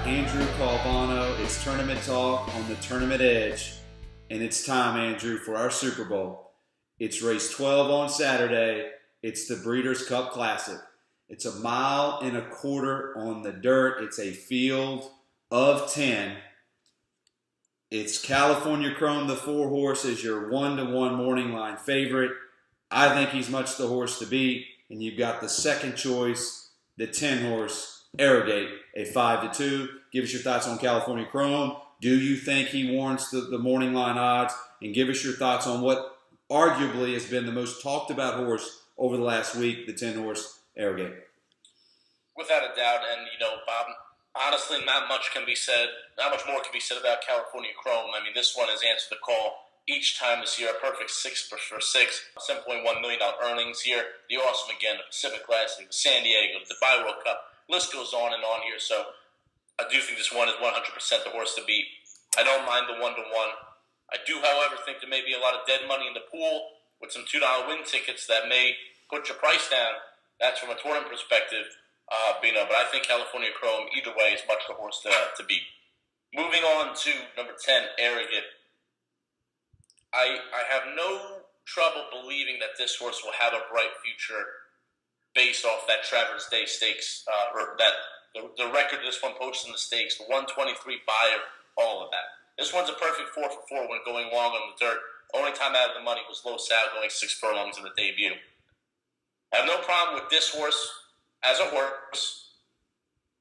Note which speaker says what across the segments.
Speaker 1: Andrew Calvano. It's Tournament Talk on the Tournament Edge. And it's time, Andrew, for our Super Bowl. It's race 12 on Saturday. It's the Breeders' Cup Classic. It's 1.25 miles on the dirt. It's a field of 10. It's California Chrome, the 4-horse, is your 1-to-1 morning line favorite. I think he's much the horse to beat. And you've got the second choice, the 10-horse, Arrogate, a 5-to-2. Give us your thoughts on California Chrome. Do you think he warrants the morning line odds? And give us your thoughts on what arguably has been the most talked about horse over the last week, the 10-horse, Arrogate.
Speaker 2: Without a doubt, and Bob, honestly, not much more can be said about California Chrome. I mean, this one has answered the call each time this year. A perfect 6 for 6, $7.1 million earnings here. The Awesome again, the Pacific Classic, the San Diego, the Dubai World Cup. List goes on and on here. So I do think this one is 100% the horse to beat. I don't mind the 1-to-1. I do, however, think there may be a lot of dead money in the pool with some $2 win tickets that may put your price down. That's from a tournament perspective. But I think California Chrome, either way, is much the horse to beat. Moving on to number 10, Arrogate. I have no trouble believing that this horse will have a bright future based off that Traverse Day Stakes, or that the record this one posted in the stakes, the 123 buyer, all of that. This one's a perfect 4 for 4 when going long on the dirt. Only time out of the money was Low Sal going 6 furlongs in the debut. I have no problem with this horse as a horse,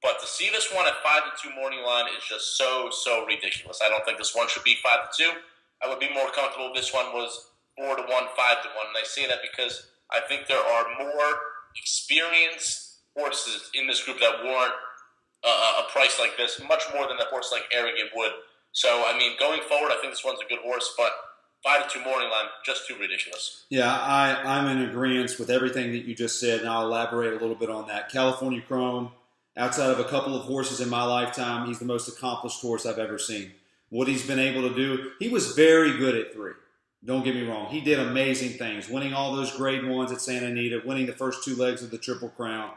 Speaker 2: but to see this one at 5-to-2 morning line is just so ridiculous. I don't think this one should be 5-to-2. I would be more comfortable if this one was 4-to-1, 5-to-1. And I say that because I think there are more experienced horses in this group that warrant a price like this, much more than a horse like Arrogate would. So, I mean, going forward, I think this one's a good horse, but 5-to-2 morning line, just too ridiculous.
Speaker 1: Yeah, I'm in agreement with everything that you just said, and I'll elaborate a little bit on that. California Chrome, outside of a couple of horses in my lifetime, he's the most accomplished horse I've ever seen. What he's been able to do, he was very good at 3. Don't get me wrong. He did amazing things, winning all those grade 1s at Santa Anita, winning the first 2 legs of the Triple Crown.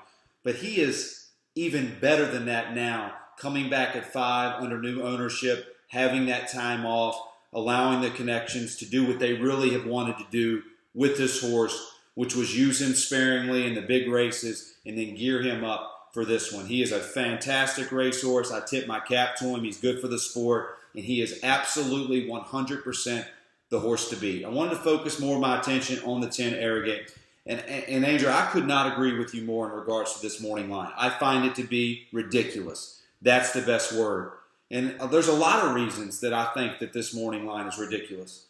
Speaker 1: But he is even better than that now, coming back at 5 under new ownership, having that time off, allowing the connections to do what they really have wanted to do with this horse, which was use him sparingly in the big races and then gear him up for this one. He is a fantastic racehorse. I tip my cap to him. He's good for the sport, and he is absolutely 100% the horse to beat. I wanted to focus more of my attention on the 10 Arrogate. And Andrew, I could not agree with you more in regards to this morning line. I find it to be ridiculous. That's the best word. And there's a lot of reasons that I think that this morning line is ridiculous.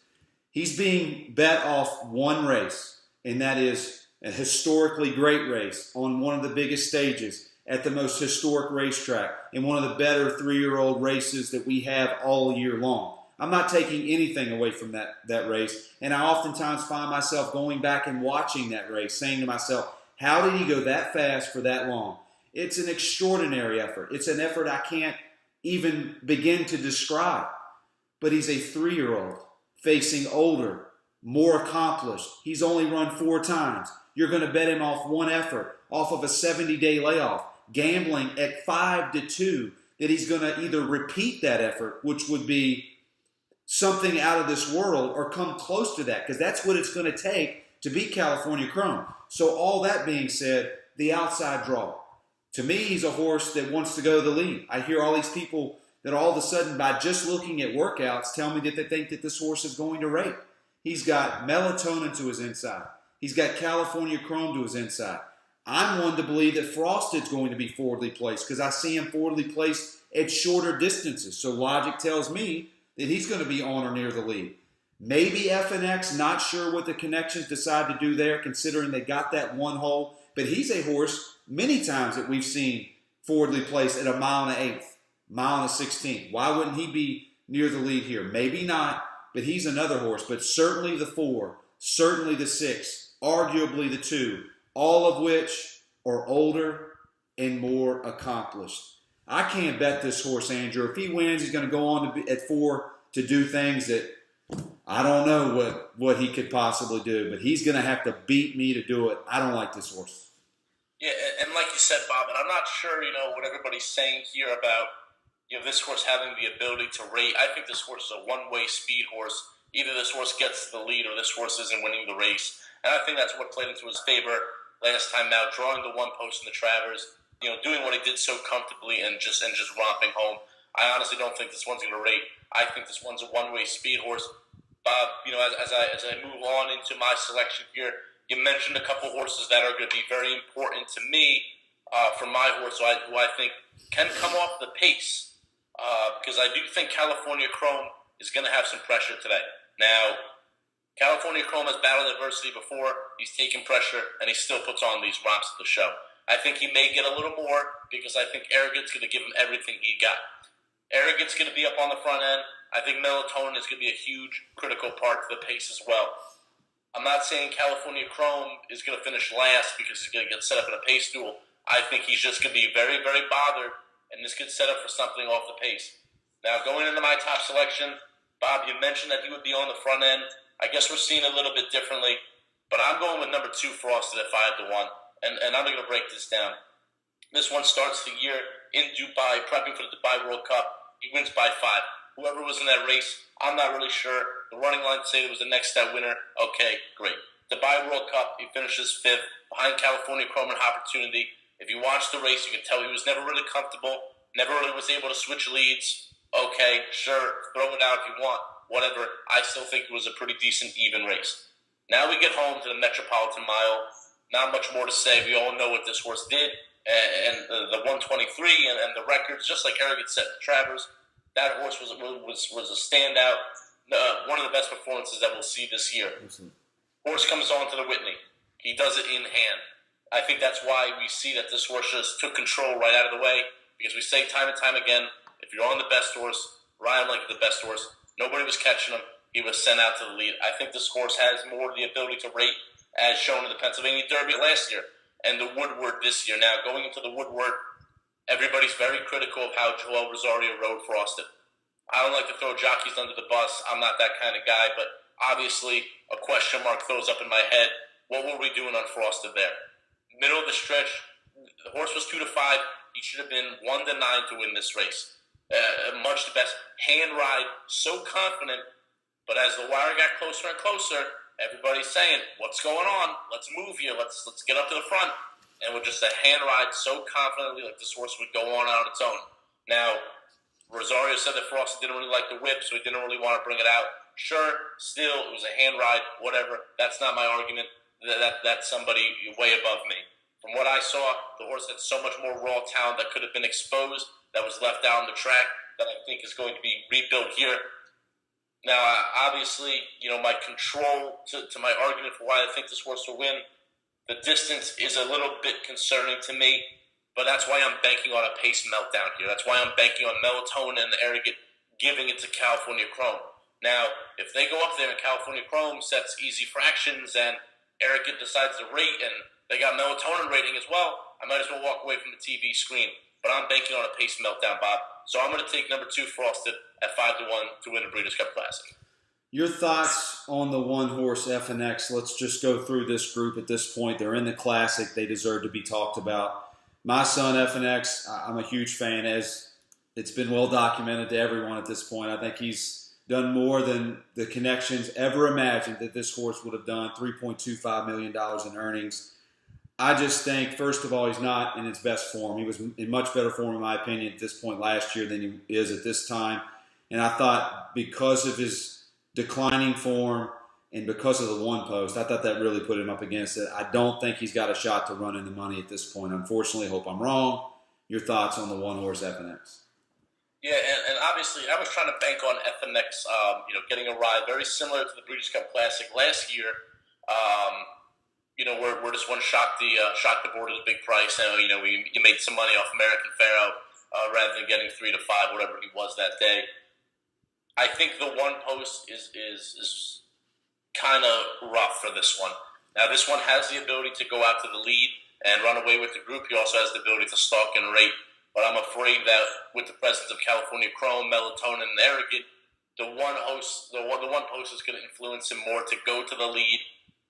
Speaker 1: He's being bet off one race, and that is a historically great race on one of the biggest stages at the most historic racetrack in one of the better 3-year-old races that we have all year long. I'm not taking anything away from that race, and I oftentimes find myself going back and watching that race, saying to myself, how did he go that fast for that long? It's an extraordinary effort. It's an effort I can't even begin to describe. But he's a 3-year-old facing older, more accomplished. He's only run 4 times. You're going to bet him off one effort, off of a 70-day layoff, gambling at 5-to-2 that he's going to either repeat that effort, which would be something out of this world, or come close to that, because that's what it's going to take to beat California Chrome. So all that being said, the outside draw. To me, he's a horse that wants to go to the lead. I hear all these people that all of a sudden, by just looking at workouts, tell me that they think that this horse is going to rate. He's got Melatonin to his inside. He's got California Chrome to his inside. I'm one to believe that Frosted's going to be forwardly placed because I see him forwardly placed at shorter distances. So logic tells me that he's going to be on or near the lead. Maybe FNX, not sure what the connections decide to do there, considering they got that one hole. But he's a horse many times that we've seen forwardly placed at 1 1/8, 1 1/16. Why wouldn't he be near the lead here? Maybe not, but he's another horse. But certainly the 4, certainly the 6, arguably the 2, all of which are older and more accomplished. I can't bet this horse, Andrew. If he wins, he's going to go on to at 4 to do things that I don't know what he could possibly do, but he's going to have to beat me to do it. I don't like this horse.
Speaker 2: Yeah, and like you said, Bob, and I'm not sure, what everybody's saying here about this horse having the ability to rate. I think this horse is a one-way speed horse. Either this horse gets the lead or this horse isn't winning the race. And I think that's what played into his favor last time out, drawing the one post in the Travers, doing what he did so comfortably and just romping home. I honestly don't think this one's going to rate. I think this one's a one-way speed horse. Bob, as I move on into my selection here, you mentioned a couple horses that are going to be very important to me for my horse, who I think can come off the pace, because I do think California Chrome is going to have some pressure today. Now, California Chrome has battled adversity before. He's taken pressure, and he still puts on these romps at the show. I think he may get a little more because I think Arrogant's going to give him everything he got. Arrogant's going to be up on the front end. I think Melatonin is going to be a huge, critical part to the pace as well. I'm not saying California Chrome is going to finish last because he's going to get set up in a pace duel. I think he's just going to be very, very bothered, and this could set up for something off the pace. Now, going into my top selection, Bob, you mentioned that he would be on the front end. I guess we're seeing it a little bit differently, but I'm going with number 2, Frosted, at 5-1, and I'm going to break this down. This one starts the year in Dubai, prepping for the Dubai World Cup. He wins by 5. Whoever was in that race, I'm not really sure. The running line say it was the next step winner. Okay, great. Dubai World Cup, he finishes 5th, behind California Chrome and Opportunity. If you watch the race, you can tell he was never really comfortable, never really was able to switch leads. Okay, sure, throw it out if you want, whatever. I still think it was a pretty decent, even race. Now we get home to the Metropolitan Mile. Not much more to say. We all know what this horse did, and the 123 and the records, just like Arrogant set the Travers. That horse was a standout. One of the best performances that we'll see this year. Horse comes on to the Whitney. He does it in hand. I think that's why we see that this horse just took control right out of the way, because we say time and time again, if you're on the best horse, ride him like the best horse. Nobody was catching him. He was sent out to the lead. I think this horse has more the ability to rate, as shown in the Pennsylvania Derby last year and the Woodward this year. Now, going into the Woodward, everybody's very critical of how Joel Rosario rode Frosted. I don't like to throw jockeys under the bus. I'm not that kind of guy, but obviously a question mark throws up in my head. What were we doing on Frosted there? Middle of the stretch, the horse was 2-5. He should have been 1-9 to win this race. Much the best hand ride, so confident. But as the wire got closer and closer, everybody's saying, "What's going on? Let's move here. Let's get up to the front." And with just a hand ride so confidently, like this horse would go on its own. Now, Rosario said that Frosted didn't really like the whip, so he didn't really want to bring it out. Sure, still, it was a hand ride, whatever. That's not my argument. That's somebody way above me. From what I saw, the horse had so much more raw talent that could have been exposed, that was left out on the track, that I think is going to be rebuilt here. Now, obviously, my control to my argument for why I think this horse will win, the distance is a little bit concerning to me, but that's why I'm banking on a pace meltdown here. That's why I'm banking on Melatonin and Arrogant giving it to California Chrome. Now, if they go up there and California Chrome sets easy fractions and Arrogant decides to rate and they got Melatonin rating as well, I might as well walk away from the TV screen. But I'm banking on a pace meltdown, Bob. So I'm going to take number 2, Frosted, at 5-1 to win a Breeders' Cup Classic.
Speaker 1: Your thoughts on the one-horse FNX? Let's just go through this group at this point. They're in the Classic. They deserve to be talked about. My son, FNX, I'm a huge fan, as it's been well documented to everyone at this point. I think he's done more than the connections ever imagined that this horse would have done, $3.25 million in earnings. I just think, first of all, he's not in his best form. He was in much better form, in my opinion, at this point last year than he is at this time. And I thought because of his declining form and because of the one post, I thought that really put him up against it. I don't think he's got a shot to run in the money at this point. Unfortunately, hope I'm wrong. Your thoughts on the one-horse FNX? Yeah,
Speaker 2: and obviously I was trying to bank on FNX, getting a ride very similar to the Breeders' Cup Classic last year. Where this one shocked the board at a big price. And, you made some money off American Pharaoh rather than getting 3-5, whatever he was that day. I think the one post is kind of rough for this one. Now, this one has the ability to go out to the lead and run away with the group. He also has the ability to stalk and rate. But I'm afraid that with the presence of California Chrome, Melatonin, and Arrogant, the one post is going to influence him more to go to the lead,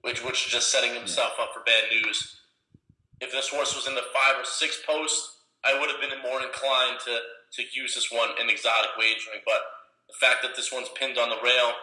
Speaker 2: which is just setting himself up for bad news. If this horse was in the 5 or 6 post, I would have been more inclined to to use this one in exotic wagering. But the fact that this one's pinned on the rail,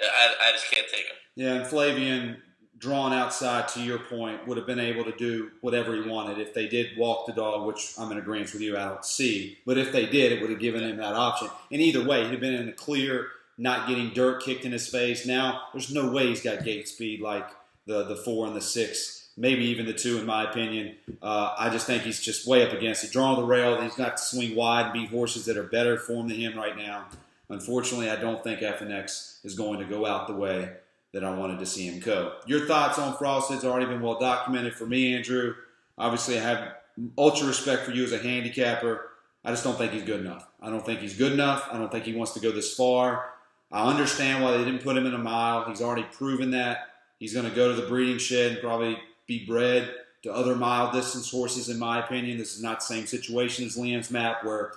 Speaker 2: I just can't take him.
Speaker 1: Yeah, and Flavian, drawn outside, to your point, would have been able to do whatever he wanted. If they did walk the dog, which I'm in agreement with you, I don't see. But if they did, it would have given him that option. And either way, he'd have been in the clear, not getting dirt kicked in his face. Now, there's no way he's got gate speed like the 4 and the 6, maybe even the 2, in my opinion. I just think he's just way up against it. Drawing the rail, he's got to swing wide and beat horses that are better form than him right now. Unfortunately, I don't think FNX is going to go out the way that I wanted to see him go. Your thoughts on Frosted's already been well documented. For me, Andrew, obviously I have ultra respect for you as a handicapper. I just don't think he's good enough. I don't think he's good enough. I don't think he wants to go this far. I understand why they didn't put him in a mile. He's already proven that. He's going to go to the breeding shed and probably be bred to other mile distance horses, in my opinion. This is not the same situation as Liam's Map, where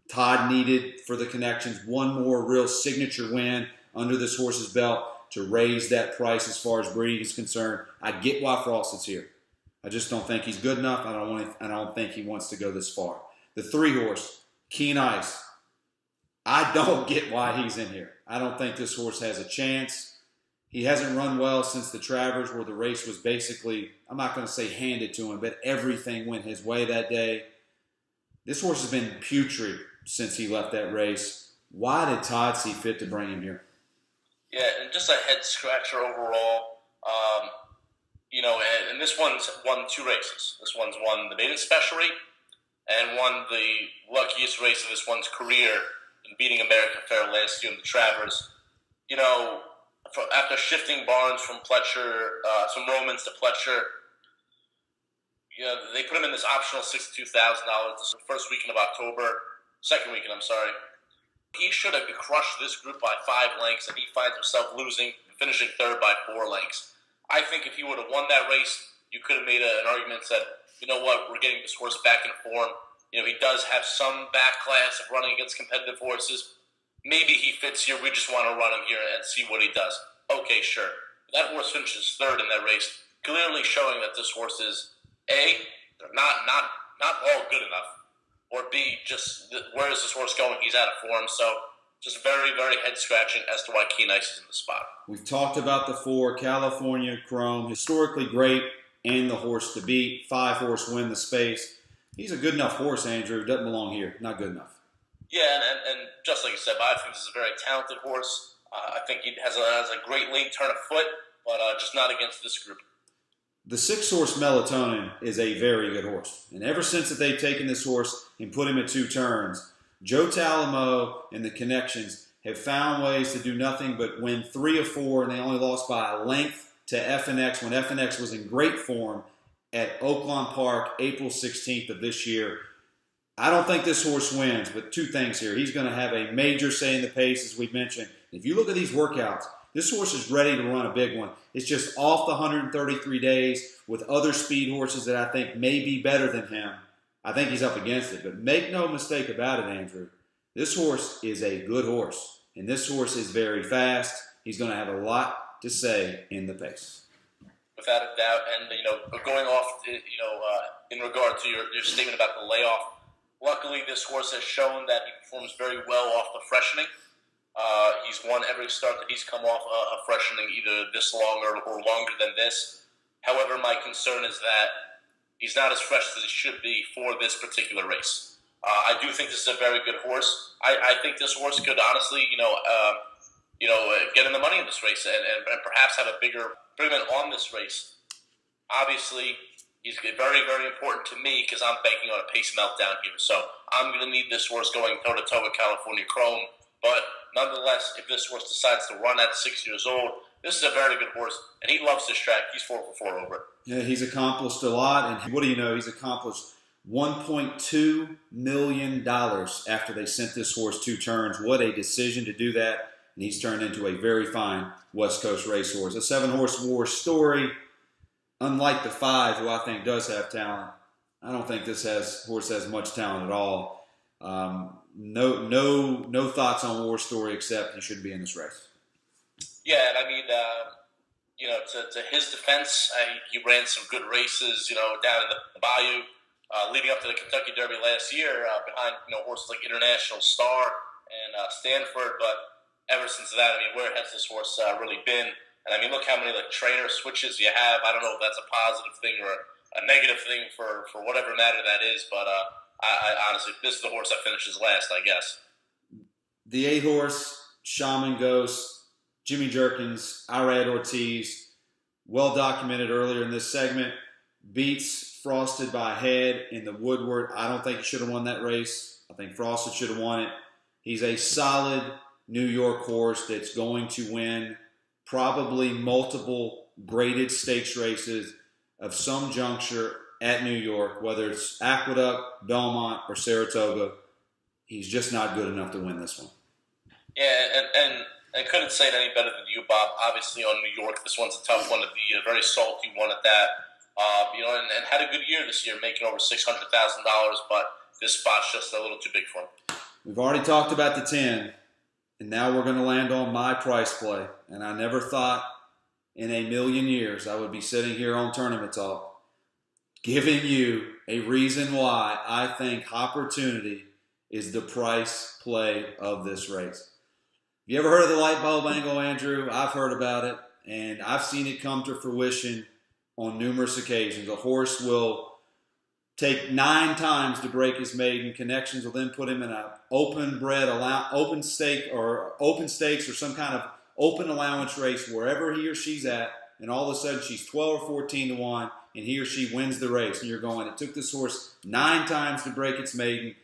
Speaker 1: Todd needed, for the connections, one more real signature win under this horse's belt to raise that price as far as breeding is concerned. I get why Frosted's here. I just don't think he's good enough. I don't think he wants to go this far. The 3-horse, Keen Ice. I don't get why he's in here. I don't think this horse has a chance. He hasn't run well since the Travers, where the race was basically, I'm not going to say handed to him, but everything went his way that day. This horse has been putrid since he left that race. Why did Todd see fit to bring him here?
Speaker 2: Yeah, and just a head scratcher overall. And this one's won 2 races. This one's won the Maiden Special Rate and won the luckiest race of this one's career in beating American Fair last year in the Travers. After shifting barns from Pletcher, some Romans to Pletcher, they put him in this optional $62,000 the first weekend of October, second weekend, I'm sorry. He should have crushed this group by 5 lengths, and he finds himself finishing third by 4 lengths. I think if he would have won that race, you could have made an argument and said, you know what, we're getting this horse back in form. He does have some back class of running against competitive horses. Maybe he fits here. We just want to run him here and see what he does. Okay, sure. That horse finishes third in that race, clearly showing that this horse is, A, they're not all good enough, or B, just where is this horse going? He's out of form. So just very, very head-scratching as to why Keen Ice is in the spot.
Speaker 1: We've talked about the 4, California Chrome, historically great and the horse to beat. 5-horse win the space. He's a good enough horse, Andrew. Doesn't belong here. Not good enough.
Speaker 2: Yeah, and just like you said, I think this is a very talented horse. I think he has a great late turn of foot, but just not against this group.
Speaker 1: The 6-horse Melatonin is a very good horse. And ever since that they've taken this horse and put him at 2 turns, Joe Talamo and the connections have found ways to do nothing but win 3 of 4, and they only lost by a length to FNX when FNX was in great form at Oaklawn Park April 16th of this year. I don't think this horse wins, but 2 things here. He's going to have a major say in the pace, as we mentioned. If you look at these workouts, this horse is ready to run a big one. It's just off the 133 days with other speed horses that I think may be better than him. I think he's up against it. But make no mistake about it, Andrew. This horse is a good horse. And this horse is very fast. He's going to have a lot to say in the pace.
Speaker 2: Without a doubt. And, going off, in regard to your statement about the layoff, luckily this horse has shown that he performs very well off the freshening. He's won every start that he's come off a freshening, either this long or longer than this. However, my concern is that he's not as fresh as he should be for this particular race. I do think this is a very good horse. I think this horse could honestly, get in the money in this race and perhaps have a bigger agreement on this race. Obviously, he's very, very important to me because I'm banking on a pace meltdown here. So I'm going to need this horse going toe-to-toe with California Chrome. But nonetheless, if this horse decides to run at 6 years old, this is a very good horse, and he loves this track. He's 4 for 4 over it.
Speaker 1: Yeah, he's accomplished a lot, and what do you know? He's accomplished $1.2 million after they sent this horse 2 turns. What a decision to do that, and he's turned into a very fine West Coast racehorse. A 7-horse war story, unlike the 5, who I think does have talent. I don't think this horse has much talent at all. No thoughts on War Story except he shouldn't be in this race.
Speaker 2: Yeah, and I mean, to his defense, he ran some good races, down in the Bayou. leading up to the Kentucky Derby last year, behind horses like International Star and Stanford. But ever since that, I mean, where has this horse really been? And I mean, look how many trainer switches you have. I don't know if that's a positive thing or a negative thing for whatever matter that is. But I honestly, this is the horse that finishes last, I guess.
Speaker 1: The 8 horse, Shaman Ghost, Jimmy Jerkins, Irad Ortiz, well documented earlier in this segment, beats Frosted by a head in the Woodward. I don't think he should have won that race. I think Frosted should have won it. He's a solid New York horse that's going to win probably multiple graded stakes races of some juncture at New York, whether it's Aqueduct, Belmont, or Saratoga. He's just not good enough to win this one.
Speaker 2: Yeah, and I couldn't say it any better than you, Bob. Obviously, on New York, this one's a tough one to be, a very salty one at that. And had a good year this year, making over $600,000, but this spot's just a little too big for him.
Speaker 1: We've already talked about the 10, and now we're going to land on my price play. And I never thought in a million years I would be sitting here on Tournament Talk giving you a reason why I think Opportunity is the price play of this race. You ever heard of the light bulb angle, Andrew? I've heard about it, and I've seen it come to fruition on numerous occasions. A horse will take 9 times to break his maiden. Connections will then put him in an open stakes or some kind of open allowance race wherever he or she's at, and all of a sudden she's 12 or 14 to 1, and he or she wins the race. And you're going, it took this horse 9 times to break its maiden,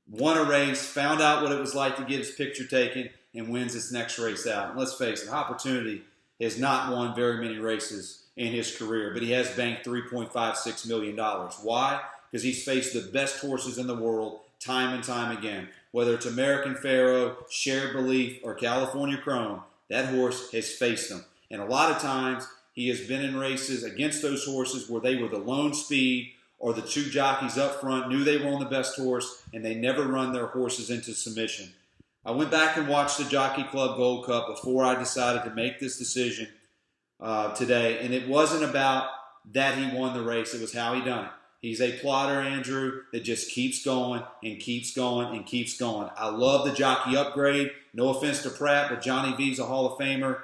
Speaker 1: won a race, found out what it was like to get his picture taken, and wins its next race out. And let's face it, Opportunity has not won very many races in his career, but he has banked $3.56 million. Why? Because he's faced the best horses in the world time and time again. Whether it's American Pharoah, Shared Belief, or California Chrome, that horse has faced them. And a lot of times, he has been in races against those horses where they were the lone speed or the 2 jockeys up front knew they were on the best horse, and they never run their horses into submission. I went back and watched the Jockey Club Gold Cup before I decided to make this decision today, and it wasn't about that he won the race. It was how he done it. He's a plotter, Andrew, that just keeps going and keeps going and keeps going. I love the jockey upgrade. No offense to Pratt, but Johnny V's a Hall of Famer.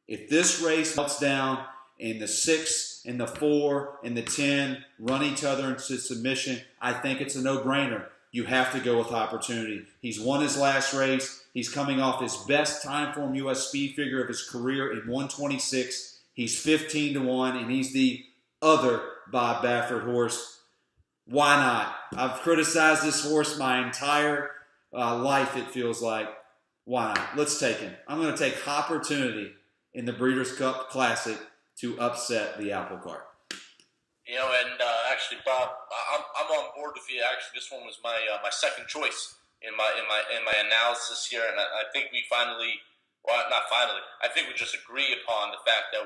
Speaker 1: If this race melts down and the 6 and the 4 and the 10 run each other into submission, I think it's a no-brainer. You have to go with Opportunity. He's won his last race. He's coming off his best time form U.S. speed figure of his career in 126. He's 15 to 1, and he's the other Bob Baffert horse. Why not? I've criticized this horse my entire life, it feels like. Why not? Let's take him. I'm going to take Opportunity in the Breeders' Cup Classic to upset the apple cart.
Speaker 2: Actually, Bob, I'm on board with you. Actually, this one was my second choice in my analysis here, and I think we I think we just agree upon the fact that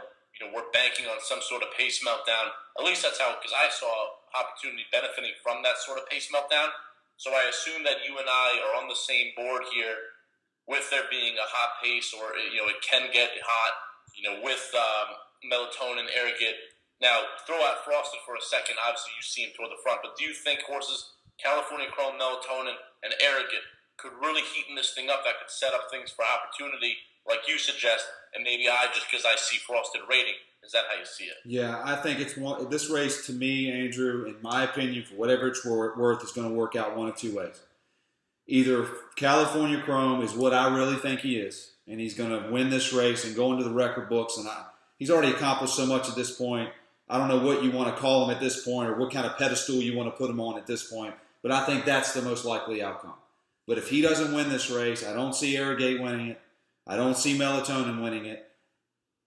Speaker 2: we're banking on some sort of pace meltdown. At least that's how, because I saw Opportunity benefiting from that sort of pace meltdown. So I assume that you and I are on the same board here, with there being a hot pace, or it can get hot, with Melatonin, Arrogate. Now, throw out Frosted for a second. Obviously, you see him toward the front. But do you think horses, California Chrome, Melatonin, and Arrogate, could really heaten this thing up, that could set up things for Opportunity, like you suggest, and maybe just because I see Frosted rating? Is that how you see it?
Speaker 1: Yeah, I think this race, to me, Andrew, in my opinion, for whatever it's worth, is going to work out one of 2 ways. Either California Chrome is what I really think he is, and he's going to win this race and go into the record books, and he's already accomplished so much at this point. I don't know what you want to call him at this point, or what kind of pedestal you want to put him on at this point, but I think that's the most likely outcome. But if he doesn't win this race, I don't see Arrogate winning it. I don't see Melatonin winning it.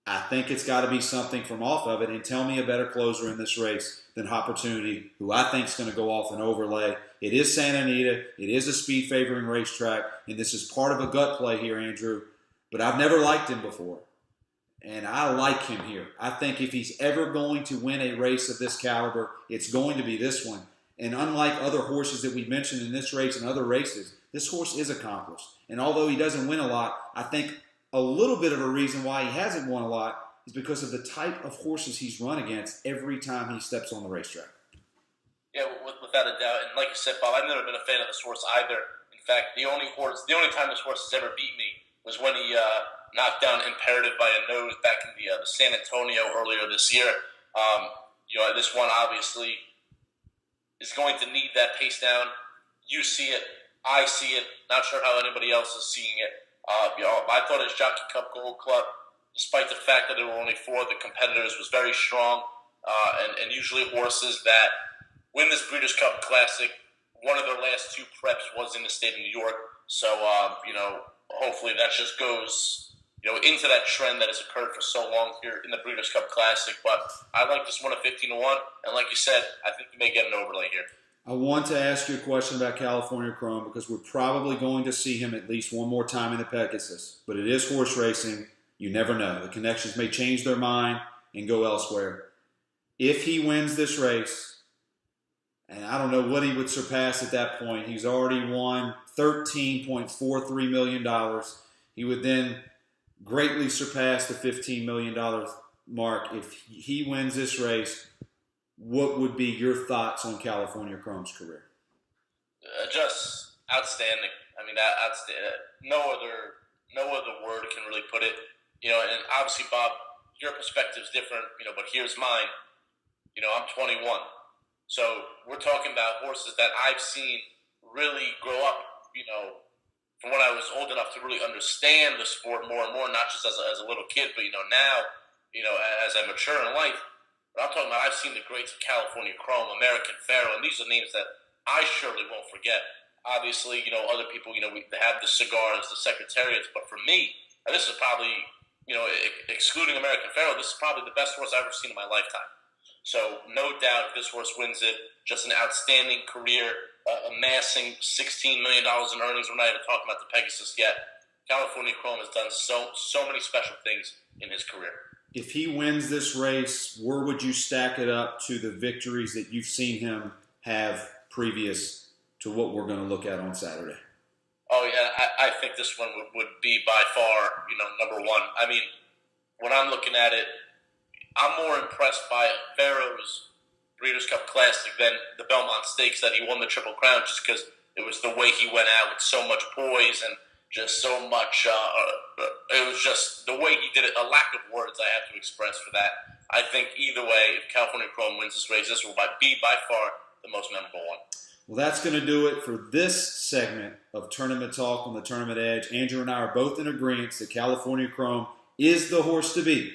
Speaker 1: I think it's got to be something from off of it, and tell me a better closer in this race than Opportunity, who I think is going to go off and overlay. It is Santa Anita. It is a speed-favoring racetrack, and this is part of a gut play here, Andrew. But I've never liked him before, and I like him here. I think if he's ever going to win a race of this caliber, it's going to be this one. And unlike other horses that we've mentioned in this race and other races, this horse is accomplished. And although he doesn't win a lot, I think a little bit of a reason why he hasn't won a lot is because of the type of horses he's run against every time he steps on the racetrack.
Speaker 2: Yeah, without a doubt. And like you said, Bob, I've never been a fan of this horse either. In fact, the only time this horse has ever beat me was when he knocked down Imperative by a nose back in the San Antonio earlier this year. This one obviously is going to need that pace down. You see it, I see it. Not sure how anybody else is seeing it. I thought his Jockey Cup Gold Club, despite the fact that there were only 4 of the competitors, was very strong. And usually horses that win this Breeders' Cup Classic, one of their last 2 preps was in the state of New York. So, hopefully that just goes, into that trend that has occurred for so long here in the Breeders' Cup Classic. But I like this one at 15-1. And like you said, I think you may get an overlay here.
Speaker 1: I want to ask you a question about California Chrome because we're probably going to see him at least one more time in the Pegasus. But it is horse racing. You never know. The connections may change their mind and go elsewhere. If he wins this race, and I don't know what he would surpass at that point. He's already won $13.43 million. He would then greatly surpass the $15 million mark. If he wins this race, what would be your thoughts on California Chrome's career?
Speaker 2: Just outstanding. I mean, outstanding. No other word can really put it. And obviously, Bob, your perspective is different, but here's mine. I'm 21. So we're talking about horses that I've seen really grow up, from when I was old enough to really understand the sport more and more, not just as a little kid, but, now, as I mature in life. But I'm talking about I've seen the greats of California Chrome, American Pharoah, and these are names that I surely won't forget. Obviously, other people, we have the Cigars, the Secretariats, but for me, and this is probably, excluding American Pharoah, this is probably the best horse I've ever seen in my lifetime. So no doubt if this horse wins it, just an outstanding career, amassing $16 million in earnings. We're not even talking about the Pegasus yet. California Chrome has done so many special things in his career.
Speaker 1: If he wins this race, where would you stack it up to the victories that you've seen him have previous to what we're going to look at on Saturday?
Speaker 2: Oh, yeah, I think this one would be by far, number one. I mean, when I'm looking at it, I'm more impressed by Pharoah's Breeders' Cup Classic than the Belmont Stakes that he won the Triple Crown, just because it was the way he went out with so much poise and just so much, it was just the way he did it, a lack of words I have to express for that. I think either way, if California Chrome wins this race, this will be by far the most memorable one.
Speaker 1: Well, that's going to do it for this segment of Tournament Talk on the Tournament Edge. Andrew and I are both in agreement that California Chrome is the horse to beat.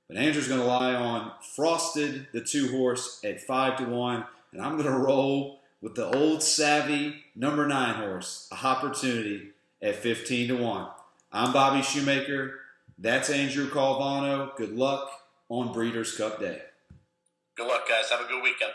Speaker 1: But Andrew's going to lie on Frosted, the 2-horse, at 5-1. And I'm going to roll with the old savvy number 9 horse, A Opportunity, at 15-1. I'm Bobby Shoemaker. That's Andrew Calvano. Good luck on Breeders' Cup Day.
Speaker 2: Good luck, guys. Have a good weekend.